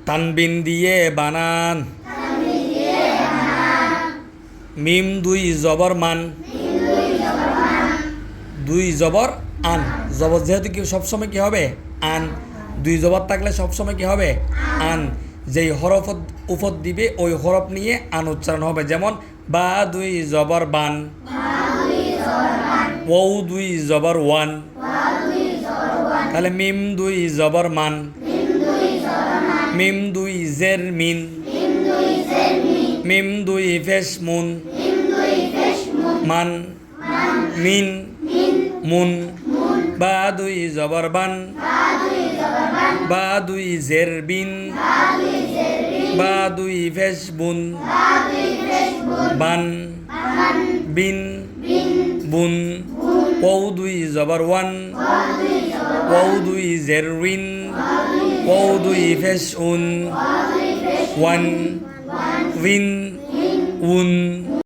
তানবিন দিয়ে বানান মিম দুই জবর মান দুই জবর আন জবর যেহেতু কি সবসময় কি হবে আন দুই জবর থাকলে সবসময় কি হবে আন যেই হরফ উপর দিবে ওই হরফ নিয়ে আন উচ্চারণ হবে যেমন বা দুই জবর বান ওয়াও দুই জবর ওয়ান তাহলে মিম দুই জবর মান মিম দুই জের মিন মিম দুই ফেশ মুন মান মিন মুন বা দুই জবর বান বা দুই জের বিন বা দুই ফেশ বুন বান বিন বুন ওয়াও দুই জবর ওয়ান ওয়াও দুই জের উইন ওয়াও দুই ফেশ উন ওয়ান উইন উন